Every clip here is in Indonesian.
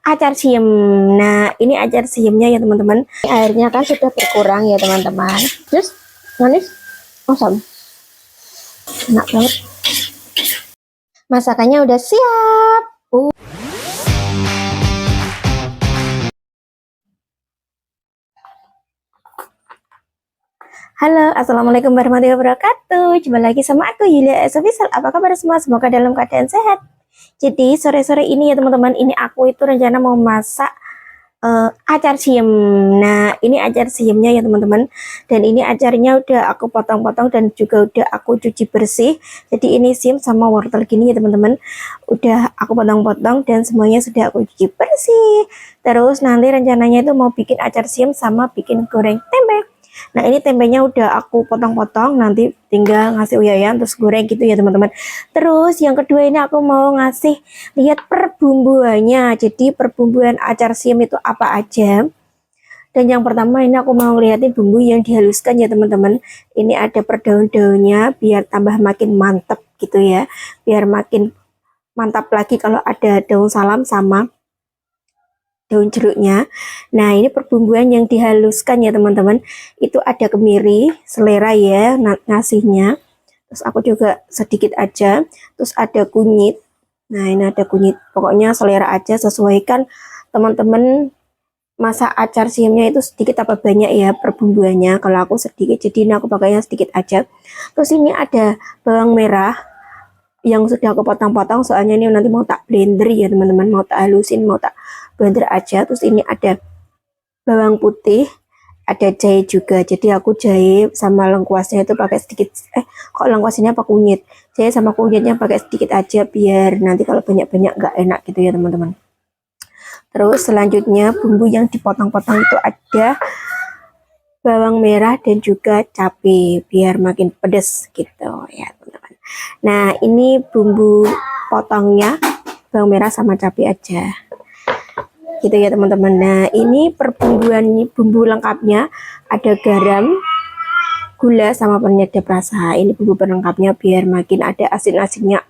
acar siem. Nah, ini acar siemnya ya teman-teman. Airnya kan sudah berkurang ya teman-teman. Terus manis, awesome, enak banget. Masakannya udah siap. Halo, assalamualaikum warahmatullahi wabarakatuh. Jumpa lagi sama aku Yulia Esofisal. Apa kabar semua? Semoga dalam keadaan sehat. Jadi sore-sore ini ya teman-teman, ini aku itu rencana mau masak acar siem. Nah, ini acar siemnya ya teman-teman. Dan ini acarnya udah aku potong-potong dan juga udah aku cuci bersih. Jadi ini siem sama wortel gini ya teman-teman. Udah aku potong-potong dan semuanya sudah aku cuci bersih. Terus nanti rencananya itu mau bikin acar siem sama bikin goreng tempe. Nah, ini tempenya udah aku potong-potong, nanti tinggal ngasih uyayan terus goreng gitu ya teman-teman. Terus yang kedua ini aku mau ngasih lihat perbumbuannya. Jadi perbumbuan acar siem itu apa aja. Dan yang pertama ini aku mau lihatin bumbu yang dihaluskan ya teman-teman. Ini ada per daun-daunnya biar tambah makin mantap gitu ya. Biar makin mantap lagi kalau ada daun salam sama daun jeruknya. Nah, ini perbumbuan yang dihaluskan ya teman-teman. Itu ada kemiri, selera ya ngasihnya. Terus aku juga sedikit aja. Terus ada kunyit. Nah, ini ada kunyit. Pokoknya selera aja, sesuaikan teman-teman masak acar siemnya itu sedikit apa banyak ya perbumbuannya. Kalau aku sedikit, jadi ini aku pakainya sedikit aja. Terus ini ada bawang merah yang sudah aku potong-potong, soalnya ini nanti mau tak blender ya teman-teman, mau tak halusin, mau tak blender aja. Terus ini ada bawang putih, ada jahe juga. Jadi aku jahe sama lengkuasnya itu pakai sedikit, kok lengkuasnya pakai kunyit, jahe sama kunyitnya pakai sedikit aja biar nanti kalau banyak-banyak nggak enak gitu ya teman-teman. Terus selanjutnya bumbu yang dipotong-potong itu ada bawang merah dan juga cabai biar makin pedas gitu ya teman-teman. Nah, ini bumbu potongnya bawang merah sama cabai aja gitu ya teman-teman. Nah, ini perbumbuan bumbu lengkapnya ada garam, gula sama penyedap rasa. Ini bumbu pelengkapnya biar makin ada asin-asinnya,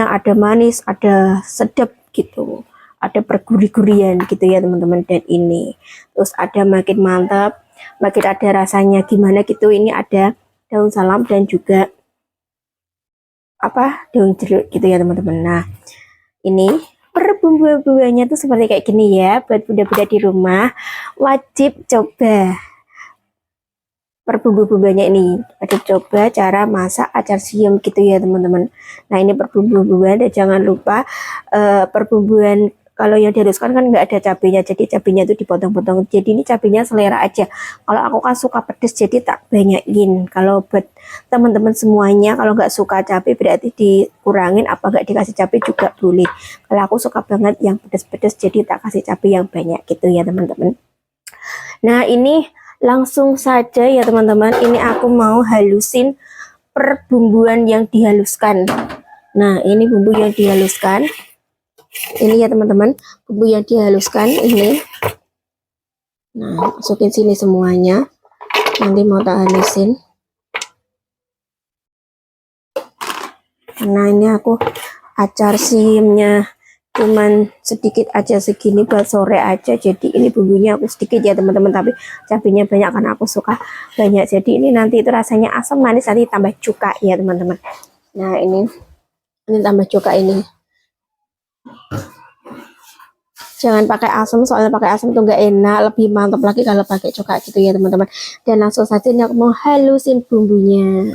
ada manis, ada sedap gitu, ada perguri-gurian gitu ya teman-teman. Dan ini terus ada makin mantap, makin ada rasanya gimana gitu. Ini ada daun salam dan juga daun jeruk gitu ya teman-teman. Nah, ini perbumbu-bumbuannya tuh seperti kayak gini ya. Buat bunda-bunda di rumah wajib coba perbumbu-bumbuannya ini, wajib coba cara masak acar siem gitu ya teman-teman. Nah, ini perbumbu-bumbuan dan jangan lupa perbumbuan kalau yang dihaluskan kan nggak ada cabenya, jadi cabenya itu dipotong-potong. Jadi ini cabenya selera aja. Kalau aku kan suka pedes, jadi tak banyakin. Kalau buat teman-teman semuanya, kalau nggak suka cabai berarti dikurangin, apa nggak dikasih cabai juga boleh. Kalau aku suka banget yang pedes-pedes, jadi tak kasih cabai yang banyak gitu ya teman-teman. Nah, ini langsung saja ya teman-teman. Ini aku mau halusin perbumbuan yang dihaluskan. Nah, ini bumbu yang dihaluskan. Ini ya teman-teman, bumbu yang dihaluskan ini. Nah, masukin sini semuanya. Nanti mau tak halusin. Nah, ini aku acar siemnya cuman sedikit aja segini buat sore aja. Jadi ini bumbunya aku sedikit ya teman-teman, tapi cabenya banyak karena aku suka banyak. Jadi ini nanti itu rasanya asam manis, nanti tambah cuka ya teman-teman. Nah, ini tambah cuka ini. Jangan pakai asam, soalnya pakai asam itu nggak enak, lebih mantap lagi kalau pakai cuka gitu ya teman-teman. Dan langsung saja ini aku mau halusin bumbunya.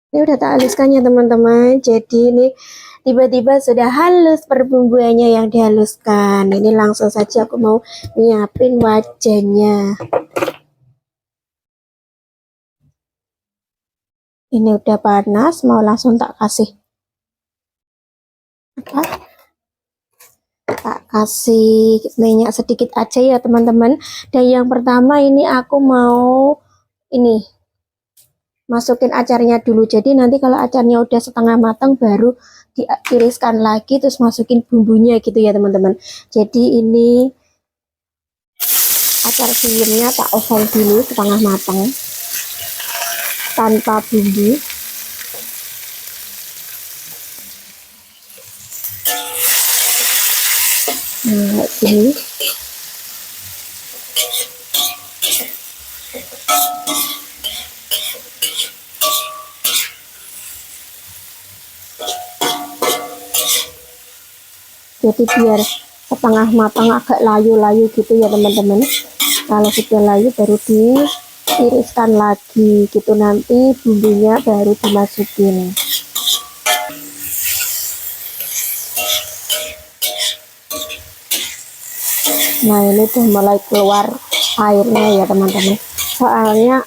Ini udah tak haluskan ya teman-teman. Jadi ini tiba-tiba sudah halus perbumbuannya yang dihaluskan. Ini langsung saja aku mau nyiapin wajannya. Ini udah panas, mau langsung tak kasih tak kasih minyak sedikit aja ya teman-teman. Dan yang pertama ini aku mau ini masukin acarnya dulu. Jadi nanti kalau acarnya udah setengah matang baru diiriskan lagi, terus masukin bumbunya gitu ya teman-teman. Jadi ini acar siemnya tak oven dulu setengah matang tanpa bumbu. Nah, kayak gini. Jadi biar setengah matang, agak layu-layu gitu ya teman-teman. Kalau sudah layu baru ditiriskan lagi gitu, nanti bumbunya baru dimasukin. Nah, ini tuh mulai keluar airnya ya teman-teman, soalnya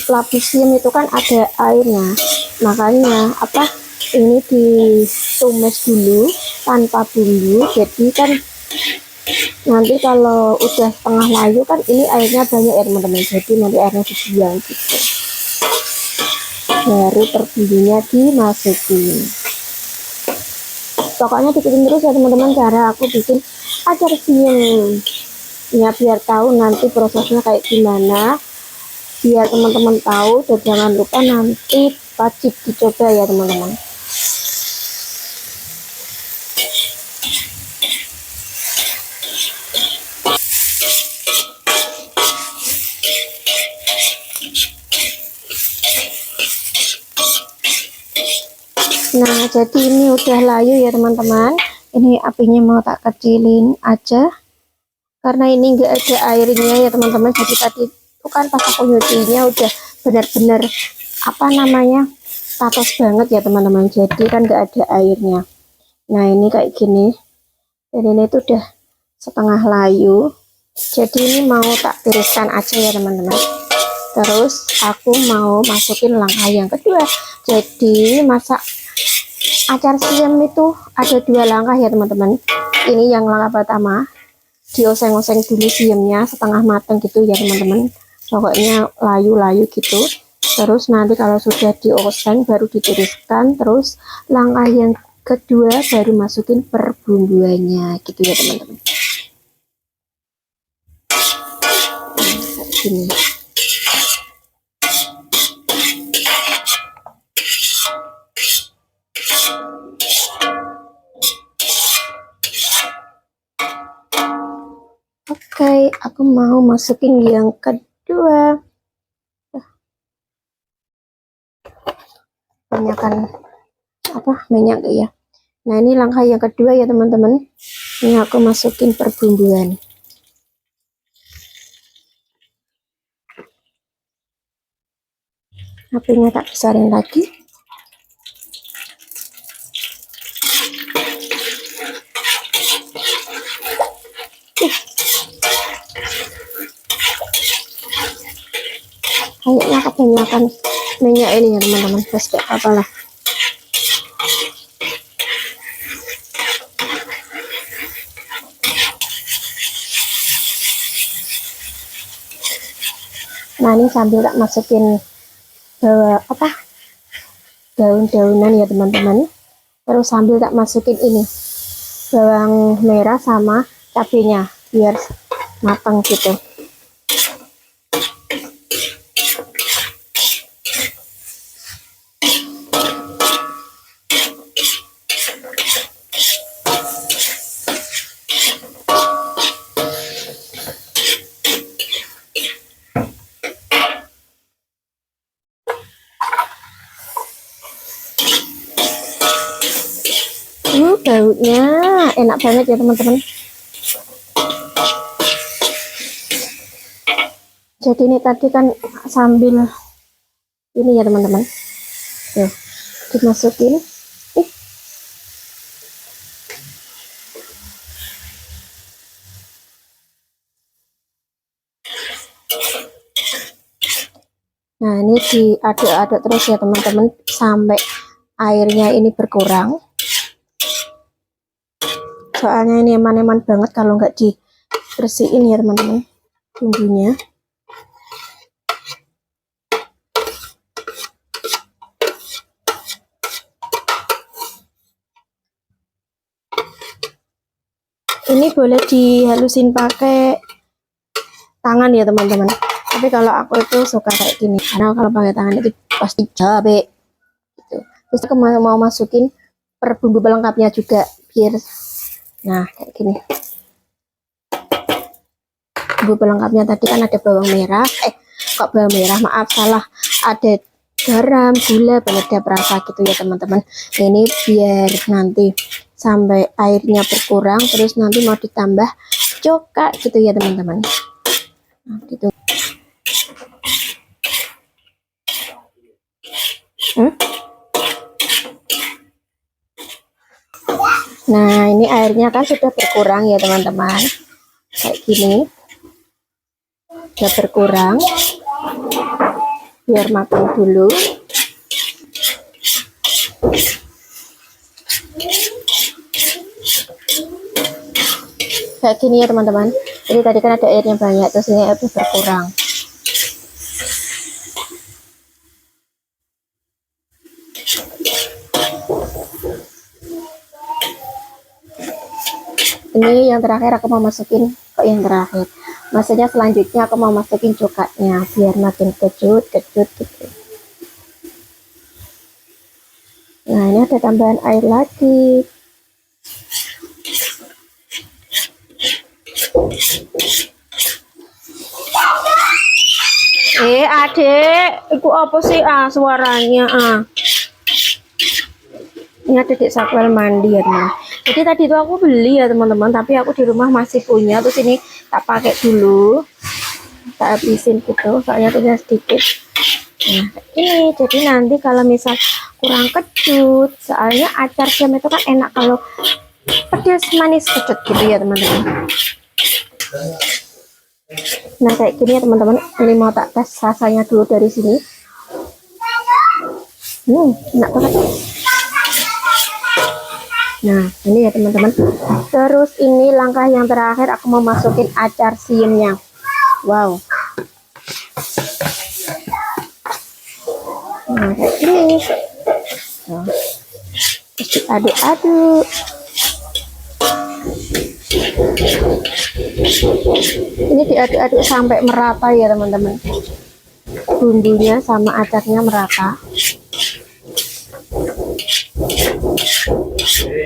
lapisium itu kan ada airnya, makanya ini ditumis dulu tanpa bumbu. Jadi kan nanti kalau udah setengah layu kan ini airnya banyak ya teman-teman, jadi nanti airnya dibuang gitu, baru terbumbunya dimasukin. Pokoknya diikutin terus ya teman-teman cara aku bikin acar siung ya, biar tahu nanti prosesnya kayak gimana, biar teman-teman tahu. Dan jangan lupa nanti wajib dicoba ya teman-teman. Nah, jadi ini udah layu ya teman-teman. Ini apinya mau tak kecilin aja karena ini enggak ada airnya ya teman-teman. Jadi tadi itu kan pas aku nyucinya udah benar-benar patos banget ya teman-teman, jadi kan enggak ada airnya. Nah, ini kayak gini, dan ini tuh udah setengah layu, jadi ini mau tak tiriskan aja ya teman-teman. Terus aku mau masukin langkah yang kedua. Jadi masak acar siam itu ada 2 langkah ya teman-teman. Ini yang langkah pertama, dioseng-oseng dulu siamnya setengah matang gitu ya teman-teman, pokoknya layu-layu gitu. Terus nanti kalau sudah dioseng baru ditiriskan. Terus langkah yang kedua baru masukin perbumbuannya gitu ya teman-teman. Gini. Oke, aku mau masukin yang kedua. Banyakkan minyak ya. Nah, ini langkah yang kedua ya teman-teman. Ini aku masukin perbumbuan. Apinya tak besarin lagi. Kayaknya kebanyakan minyak ini ya teman-teman, terus kayak apalah. Nah, ini sambil tak masukin daun-daunan ya teman-teman. Terus sambil tak masukin ini bawang merah sama cabenya biar matang gitu. Baunya enak banget ya teman-teman. Jadi ini tadi kan sambil ini ya teman-teman, tuh dimasukin. Nah, ini diaduk-aduk terus ya teman-teman sampai airnya ini berkurang. Soalnya ini eman-eman banget kalau nggak dibersihin ya teman-teman bumbunya. Ini boleh dihalusin pakai tangan ya teman-teman, tapi kalau aku itu suka kayak gini karena kalau pakai tangan itu pasti capek gitu. Terus aku mau masukin per bumbu pelengkapnya juga biar Nah, kayak gini. Bumbu pelengkapnya tadi kan ada bawang merah, kok bawang merah, maaf salah, ada garam, gula, penyedap rasa gitu ya teman-teman. Ini biar nanti sampai airnya berkurang, terus nanti mau ditambah cuka gitu ya teman-teman. Nah, gitu. Nah, ini airnya kan sudah berkurang ya teman-teman, kayak gini sudah berkurang, biar matang dulu. Kayak gini ya teman-teman. Jadi tadi kan ada airnya banyak, terus ini airnya berkurang. Ini yang terakhir aku mau masukin, kok yang terakhir, maksudnya selanjutnya aku mau masukin cukanya biar makin kecut gitu. Nah, ini ada tambahan air lagi. Adek, itu apa sih suaranya Ini ada Dek Sakwel mandi ya teman. Jadi tadi itu aku beli ya teman-teman, tapi aku di rumah masih punya, terus ini tak pakai dulu, tak habisin gitu, soalnya punya sedikit. Nah, ini jadi nanti kalau misal kurang kecut, soalnya acar siam itu kan enak kalau pedas manis kecut gitu ya teman-teman. Nah, kayak gini ya teman-teman, ini mau tak tes rasanya dulu dari sini. Enak banget. Nah, ini ya teman-teman. Terus ini langkah yang terakhir, aku mau masukin acar siamnya. Wow. Nah, kayak gini. Nah, terus diaduk-aduk. Ini diaduk-aduk sampai merata ya teman-teman. Bumbunya sama acarnya merata.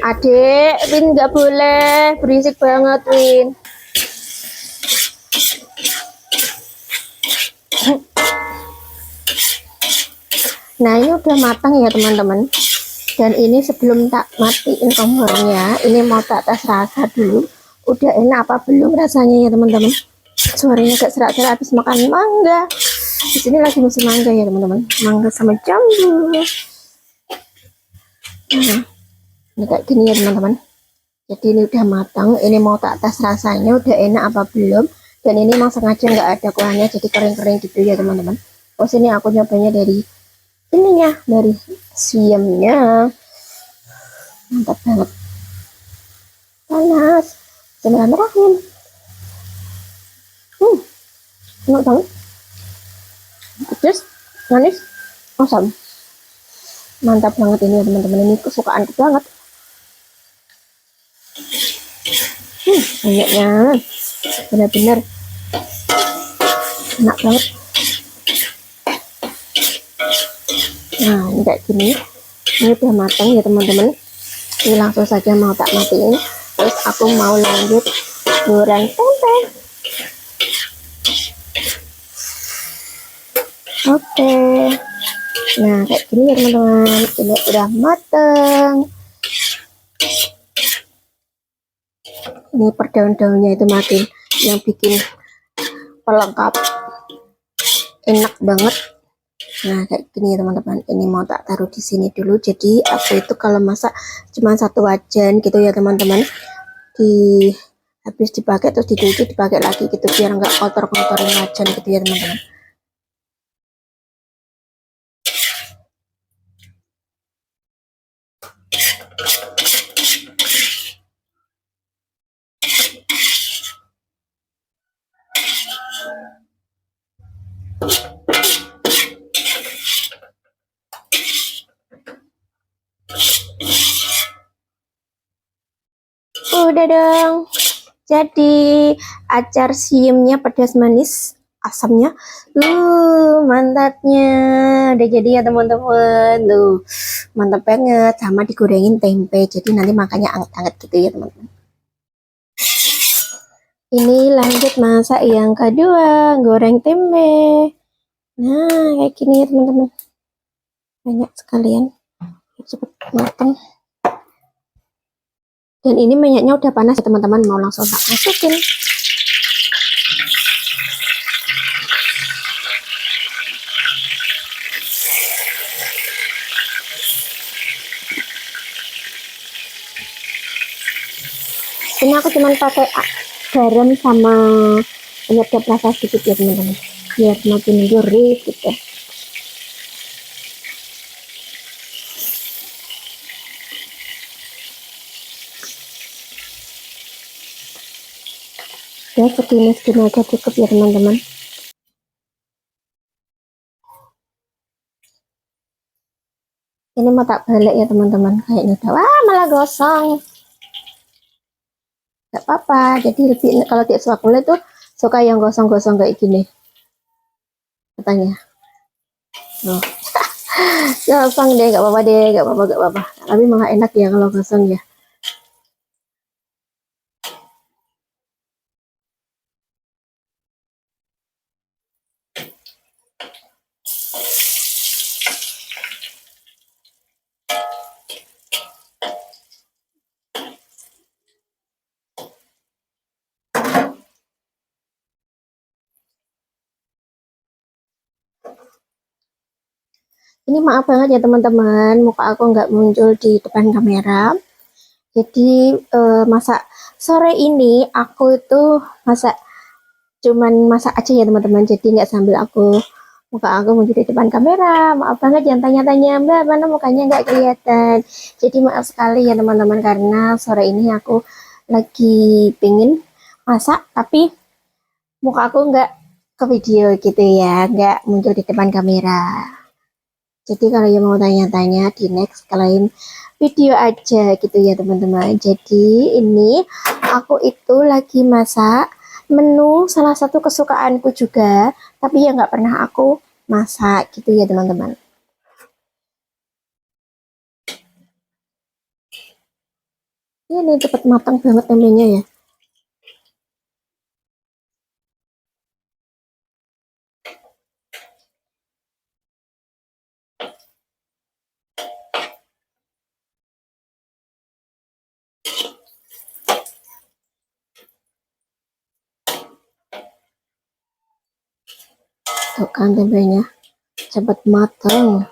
Adek, Win nggak boleh berisik banget, Win. Nah, ini udah matang ya teman-teman. Dan ini sebelum tak matiin kompornya, ini mau tak tes rasa dulu. Udah enak apa belum rasanya ya teman-teman. Suaranya agak serak-serak habis makan mangga. Di sini lagi musim mangga ya teman-teman. Mangga sama jambu. Nah, ini kayak gini ya teman-teman. Jadi ini udah matang, ini mau tak tes rasanya udah enak apa belum. Dan ini memang sengaja nggak ada kuahnya, jadi kering-kering gitu ya teman-teman. Oh, sini aku nyobanya dari ininya, dari siamnya. Mantap banget. Panas. Bismillahirrahmanirrahim. Enak banget. Pedas, manis, asam. Mantap banget ini ya teman-teman, ini kesukaanku banget. Banyaknya benar-benar enak banget. Nah, ini kayak gini, ini udah matang ya teman-teman. Ini langsung saja mau tak matiin, terus aku mau lanjut goreng tempe. Oke. Nah, kayak gini ya teman-teman, ini udah matang. Ini per daun-daunnya itu makin yang bikin pelengkap enak banget. Nah, kayak gini ya teman-teman, ini mau tak taruh di sini dulu. Jadi aku itu kalau masak cuma satu wajan gitu ya teman-teman, habis dipakai terus dicuci dipakai lagi gitu, biar nggak kotor-kotorin wajan gitu ya teman-teman. Udah dong, jadi acar siamnya pedas manis, asamnya mantapnya udah jadi ya teman-teman. Mantap banget, sama digorengin tempe, jadi nanti makannya anget-anget gitu ya teman-teman. Ini lanjut masak yang kedua, goreng tempe. Nah, kayak gini ya teman-teman. Banyak sekalian. Cepet matang. Dan ini minyaknya udah panas ya teman-teman, mau langsung tak masukin. Ini aku cuman pakai garam sama penyedap rasa sedikit ya teman-teman, biar makin gurih gitu. Ya segini-segini aja cukup ya teman-teman. Ini mau tak balik ya teman-teman, kayaknya udah, wah malah gosong. Gak apa-apa, jadi lebih kalau tidak suka kulit tuh suka yang gosong-gosong kayak gini katanya. Loh. Gosong deh, gak apa-apa deh, gak apa-apa, gak apa-apa. Tapi malah enak ya kalau gosong ya. Ini maaf banget ya teman-teman, muka aku nggak muncul di depan kamera. Jadi masak sore ini aku itu masak cuman masak aja ya teman-teman. Jadi nggak sambil muka aku muncul di depan kamera. Maaf banget jangan tanya-tanya Mbak mana mukanya nggak kelihatan. Jadi maaf sekali ya teman-teman karena sore ini aku lagi pengen masak tapi muka aku nggak ke video gitu ya, nggak muncul di depan kamera. Jadi kalau yang mau tanya-tanya di next kalian video aja gitu ya teman-teman. Jadi ini aku itu lagi masak menu salah satu kesukaanku juga, tapi ya nggak pernah aku masak gitu ya teman-teman. Ini cepet matang banget tempenya ya. Tuh kan tempenya cepet matang.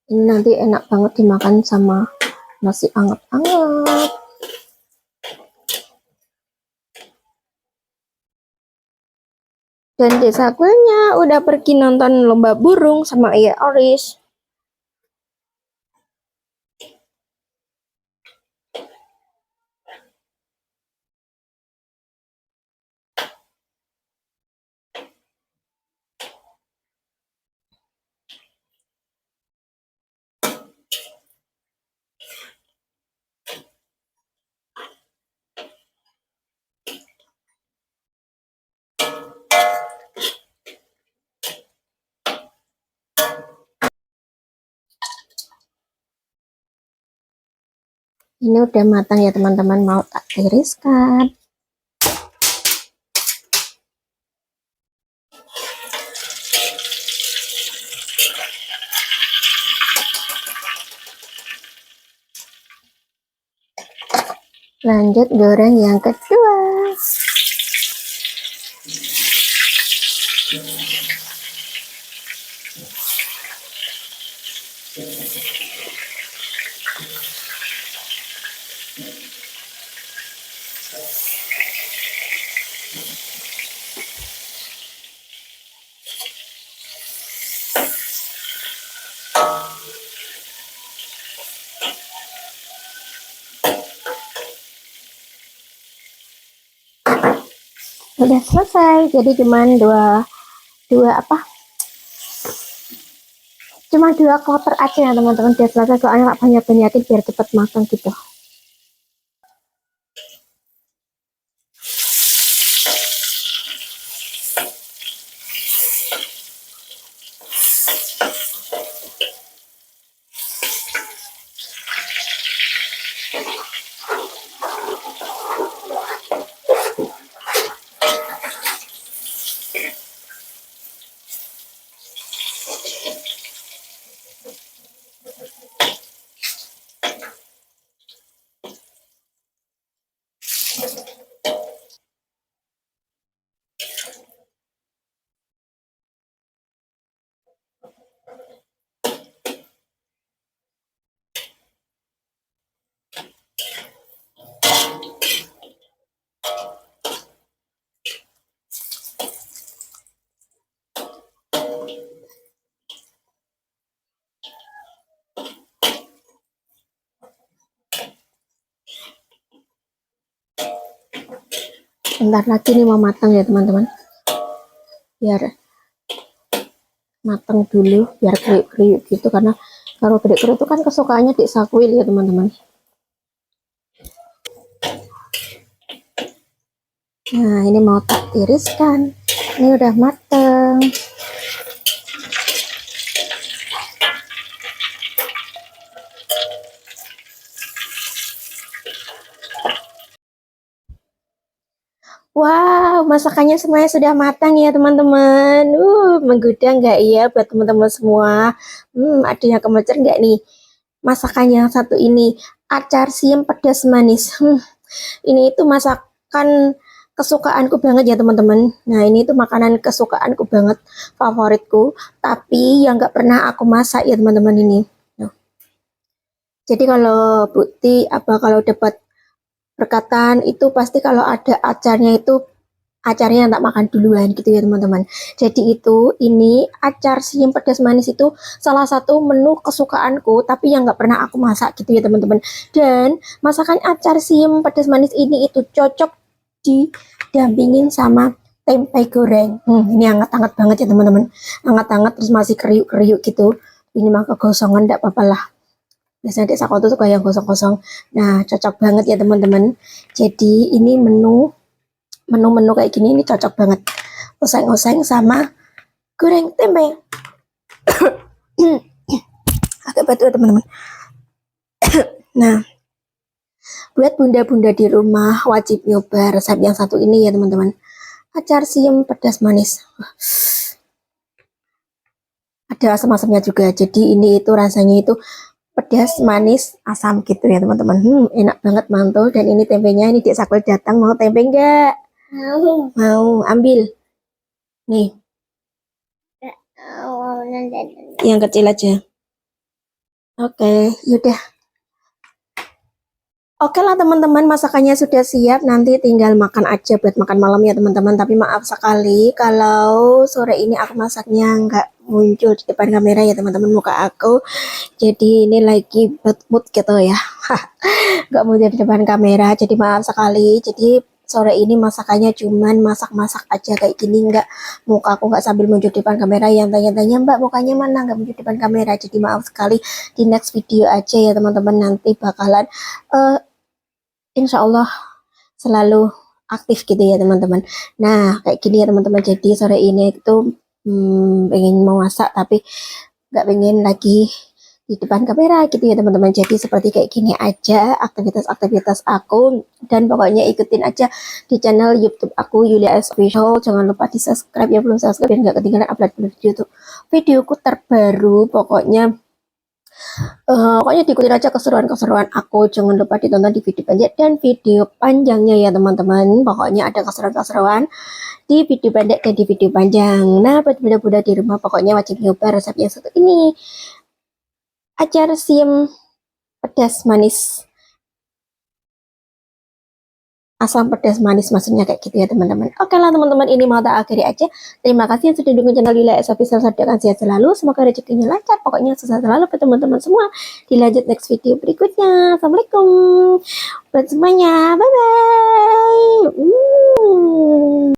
Ini nanti enak banget dimakan sama nasi anget-anget. Dan desakunya udah pergi nonton lomba burung sama Iya Oris. Ini udah matang ya teman-teman, mau tak tiriskan. Lanjut goreng yang kedua. Udah selesai, jadi cuman cuma dua koper aja ya teman-teman, udah selesai soalnya nggak banyak-banyakin biar cepet matang gitu. Bentar lagi nih mau matang ya teman-teman. Biar matang dulu, biar kriuk-kriuk gitu, karena kalau kriuk-kriuk itu kan kesukaannya Dik Sakwil ya teman-teman. Nah ini mau tak tiriskan, ini udah matang. Wow, masakannya semuanya sudah matang ya teman-teman. Menggoda nggak ya buat teman-teman semua? Ada yang kemecer nggak nih? Masakannya yang satu ini, acar siam pedas manis. Ini itu masakan kesukaanku banget ya teman-teman. Nah ini itu makanan kesukaanku banget, favoritku. Tapi yang nggak pernah aku masak ya teman-teman ini. Nah, jadi kalau bukti apa kalau dapat berkatan itu pasti kalau ada acarnya itu acarnya yang tak makan duluan gitu ya teman-teman. Jadi itu ini acar siam pedas manis itu salah satu menu kesukaanku tapi yang nggak pernah aku masak gitu ya teman-teman. Dan masakan acar siam pedas manis ini itu cocok didampingin sama tempe goreng. Ini hangat-hangat banget ya teman-teman. Hangat-hangat terus masih kriuk-kriuk gitu. Ini mah kegosongan enggak apa-apa lah. Biasanya dek sakoto tuh kayak gosong-gosong. Nah, cocok banget ya teman-teman. Jadi ini menu kayak gini ini cocok banget. Oseng-oseng sama goreng tempe. Agak batu ya teman-teman. Nah, buat bunda-bunda di rumah wajib nyoba resep yang satu ini ya teman-teman. Acar siam pedas manis. Ada asam-asamnya juga. Jadi ini itu rasanya itu pedas, manis, asam gitu ya teman-teman. Enak banget mantul. Dan ini tempenya ini Dik Sakwil datang, mau tempe enggak? Mau ambil. Nih. Yang kecil aja. Oke, yaudah. Oke lah teman-teman, masakannya sudah siap. Nanti tinggal makan aja buat makan malam ya teman-teman. Tapi maaf sekali kalau sore ini aku masaknya nggak muncul di depan kamera ya teman-teman, muka aku. Jadi ini lagi bad mood gitu ya. Nggak muncul di depan kamera. Jadi maaf sekali. Jadi sore ini masakannya cuman masak-masak aja kayak gini, nggak muka aku nggak sambil muncul di depan kamera. Yang tanya-tanya mbak mukanya mana nggak muncul di depan kamera. Jadi maaf sekali, di next video aja ya teman-teman, nanti bakalan insya Allah selalu aktif gitu ya teman-teman. Nah kayak gini ya teman-teman, jadi sore ini itu pengen mau masak tapi nggak pengen lagi di depan kamera gitu ya teman-teman. Jadi seperti kayak gini aja aktivitas-aktivitas aku, dan pokoknya ikutin aja di channel YouTube aku Yulia S Official. Jangan lupa di subscribe ya, belum subscribe biar nggak ketinggalan upload videoku terbaru. Pokoknya diikutin aja keseruan-keseruan aku. Jangan lupa ditonton di video pendek dan video panjangnya ya teman-teman. Pokoknya ada keseruan-keseruan di video pendek dan di video panjang. Nah buat bunda-bunda di rumah pokoknya wajib nyoba resep yang satu ini, acar siam pedas manis, asam pedas manis maksudnya kayak gitu ya teman-teman. Oke lah teman-teman, ini mau tak akhiri aja. Terima kasih yang sudah dukung channel Yulia S Official. Sadarkan sehat selalu, semoga rezekinya lancar, pokoknya sukses selalu buat teman-teman semua. Dilanjut next video berikutnya. Assalamualaikum buat semuanya, bye bye.